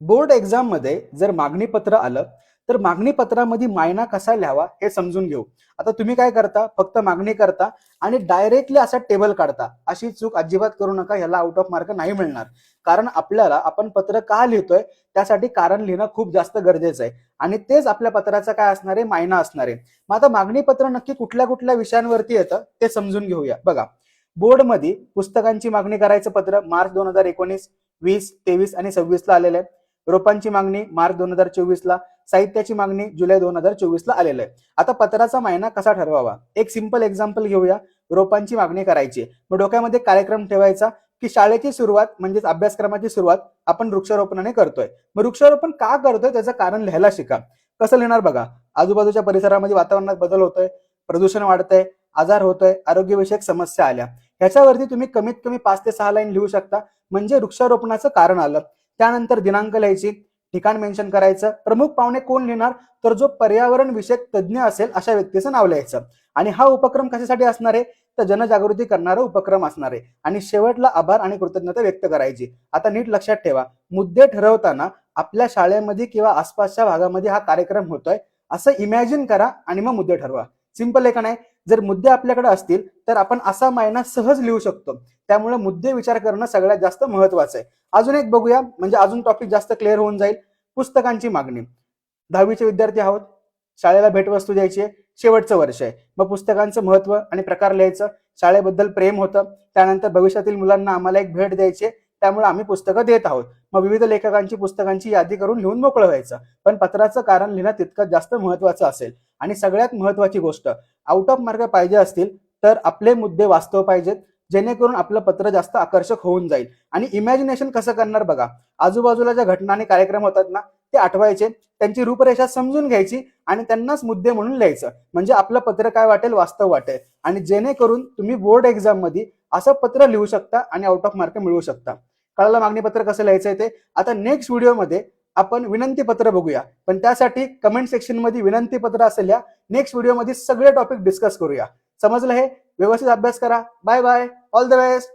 Board exam मध्ये जर मागणी पत्र आलं तर मागणी पत्रामध्ये मायना कसा लिहावा हे समजून घेऊ. आता तुम्ही काय करता, फक्त मागणी करता आणि डायरेक्टली असा टेबल काढता. अशी चूक अजिबात करू नका, याला आउट ऑफ मार्क नाही मिळणार. कारण आपल्याला आपण पत्र का लिहितोय त्यासाठी कारण लिहिणं खूप जास्त गरजेचं आहे आणि तेच आपल्या पत्राचा काय असणार आहे, मायना असणार आहे. मग आता मागणी पत्र नक्की कुठल्या कुठल्या विषयांवरती येतं ते समजून घेऊया. बघा, बोर्डमध्ये पुस्तकांची मागणी करायचं पत्र मार्च 2019, 20, 23 आणि 26 ला आलेलं आहे. रोपांची मागणी मार्च 2024 ला, साहित्याची मागणी जुलै 2024 ला आलेलं आहे. आता पत्राचा महिना कसा ठरवावा, एक सिंपल एक्झाम्पल घेऊया. रोपांची मागणी करायची, मग डोक्यामध्ये कार्यक्रम ठेवायचा की शाळेची सुरुवात म्हणजेच अभ्यासक्रमाची सुरुवात आपण वृक्षारोपणाने करतोय. मग वृक्षारोपण का करतोय त्याचं कारण लिहायला शिका. कसं लिहिणार बघा, आजूबाजूच्या परिसरामध्ये वातावरणात बदल होतोय, प्रदूषण वाढतंय, आजार होतोय, आरोग्यविषयक समस्या आल्या, ह्याच्यावरती तुम्ही कमीत कमी 5 ते 6 लाईन लिहू शकता. म्हणजे वृक्षारोपणाचं कारण आलं. त्यानंतर दिनांक लिहायची, ठिकाण मेन्शन करायचं, प्रमुख पाहुणे कोण लिहिणार, तर जो पर्यावरण विषयक तज्ज्ञ असेल अशा व्यक्तीचं नाव लिहायचं. आणि हा उपक्रम कशासाठी असणार आहे, तर जनजागृती करणारा उपक्रम असणार आहे. आणि शेवटला आभार आणि कृतज्ञता व्यक्त करायची. आता नीट लक्षात ठेवा, मुद्दे ठरवताना आपल्या शाळेमध्ये किंवा आसपासच्या भागामध्ये हा कार्यक्रम होतोय असं इमॅजिन करा आणि मग मुद्दे ठरवा. सिंपल आहे का नाही? जर मुद्दे आपल्याकडे असतील तर आपण असा महिना सहज लिहू शकतो. त्यामुळे मुद्दे विचार करणं सगळ्यात जास्त महत्वाचं आहे. अजून एक बघूया, म्हणजे अजून टॉपिक जास्त क्लिअर होऊन जाईल. पुस्तकांची मागणी. 10वीचे विद्यार्थी आहोत, शाळेला भेटवस्तू द्यायची आहे, शेवटचं वर्ष आहे, मग पुस्तकांचं महत्व आणि प्रकार लिहायचं. शाळेबद्दल प्रेम होतं, त्यानंतर भविष्यातील मुलांना आम्हाला एक भेट द्यायची, त्यामुळे आम्ही पुस्तकं देत आहोत. मग विविध लेखकांची पुस्तकांची यादी करून लिहून मोकळं व्हायचं. पण पत्राचं कारण लिहिणं तितकंच जास्त महत्वाचं असेल. आणि सगळ्यात महत्वाची गोष्ट, आउट ऑफ मार्क पाहिजे असतील तर आपले मुद्दे वास्तव पाहिजेत, जेणेकरून आपलं पत्र जास्त आकर्षक होऊन जाईल. आणि इमॅजिनेशन कसं करणार बघा, आजूबाजूला ज्या घटना आणि कार्यक्रम होतात ना ते आठवायचे, त्यांची रूपरेषा समजून घ्यायची आणि त्यांनाच मुद्दे म्हणून लिहायचं. म्हणजे आपलं पत्र काय वाटेल, वास्तव वाटेल. आणि जेणेकरून तुम्ही बोर्ड एक्झाम मध्ये असं पत्र लिहू शकता आणि आउट ऑफ मार्क मिळवू शकता. कळालं मागणी पत्र कसं लिहायचंय ते? आता नेक्स्ट व्हिडिओमध्ये आपण विनंती पत्र बघूया, पण त्यासाठी कमेंट सेक्शन मध्ये विनंती पत्र असेल या. नेक्स्ट व्हिडिओमध्ये सगळे टॉपिक डिस्कस करूया. समजलं हे? व्यवस्थित अभ्यास करा. Bye bye, all the best.